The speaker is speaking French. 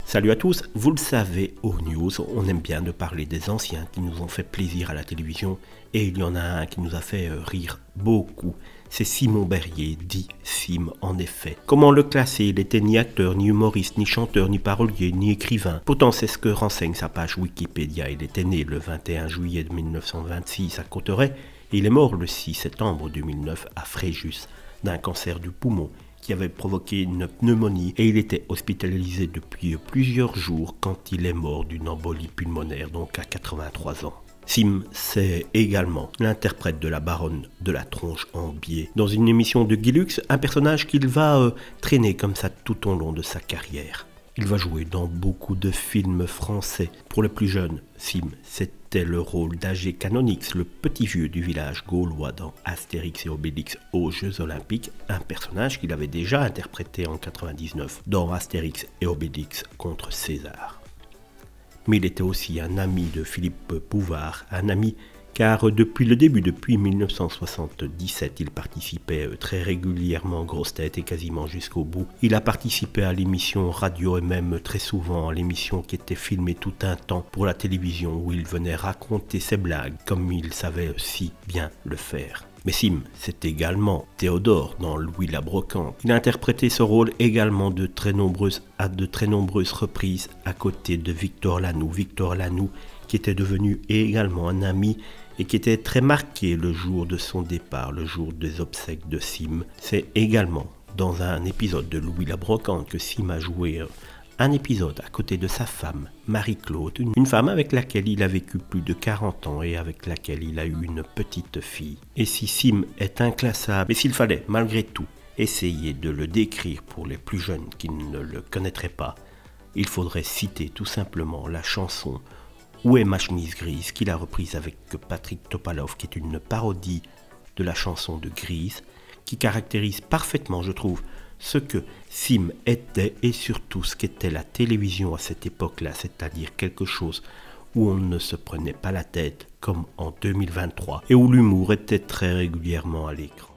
Salut à tous, vous le savez, aux news, on aime bien de parler des anciens qui nous ont fait plaisir à la télévision et il y en a un qui nous a fait rire beaucoup. C'est Simon Berryer, dit Sim en effet. Comment le classer? Il n'était ni acteur, ni humoriste, ni chanteur, ni parolier, ni écrivain. Pourtant c'est ce que renseigne sa page Wikipédia. Il était né le 21 juillet 1926 à Cauterets et il est mort le 6 septembre 2009 à Fréjus d'un cancer du poumon qui avait provoqué une pneumonie et il était hospitalisé depuis plusieurs jours quand il est mort d'une embolie pulmonaire, donc à 83 ans. Sim, c'est également l'interprète de la baronne de la tronche en biais dans une émission de Guy Lux, un personnage qu'il va traîner comme ça tout au long de sa carrière. Il va jouer dans beaucoup de films français. Pour les plus jeunes, Sim, c'était le rôle d'Agé Canonix, le petit vieux du village gaulois dans Astérix et Obélix aux Jeux Olympiques, un personnage qu'il avait déjà interprété en 1999 dans Astérix et Obélix contre César. Mais il était aussi un ami de Philippe Bouvard, un ami car depuis le début, depuis 1977, il participait très régulièrement en grosses têtes et quasiment jusqu'au bout. Il a participé à l'émission radio et même très souvent à l'émission qui était filmée tout un temps pour la télévision où il venait raconter ses blagues comme il savait si bien le faire. Mais Sim, c'est également Théodore dans Louis la Brocante. Il a interprété ce rôle également à de très nombreuses reprises à côté de Victor Lanoux. Victor Lanoux qui était devenu également un ami et qui était très marqué le jour de son départ, le jour des obsèques de Sim. C'est également dans un épisode de Louis la Brocante que Sim a joué un épisode à côté de sa femme, Marie-Claude, une femme avec laquelle il a vécu plus de 40 ans et avec laquelle il a eu une petite fille. Et si Sim est inclassable, et s'il fallait malgré tout essayer de le décrire pour les plus jeunes qui ne le connaîtraient pas, il faudrait citer tout simplement la chanson Où est ma chemise grise qu'il a reprise avec Patrick Topalov, qui est une parodie de la chanson de Grise, qui caractérise parfaitement, je trouve, ce que Sim était et surtout ce qu'était la télévision à cette époque-là, c'est-à-dire quelque chose où on ne se prenait pas la tête comme en 2023 et où l'humour était très régulièrement à l'écran.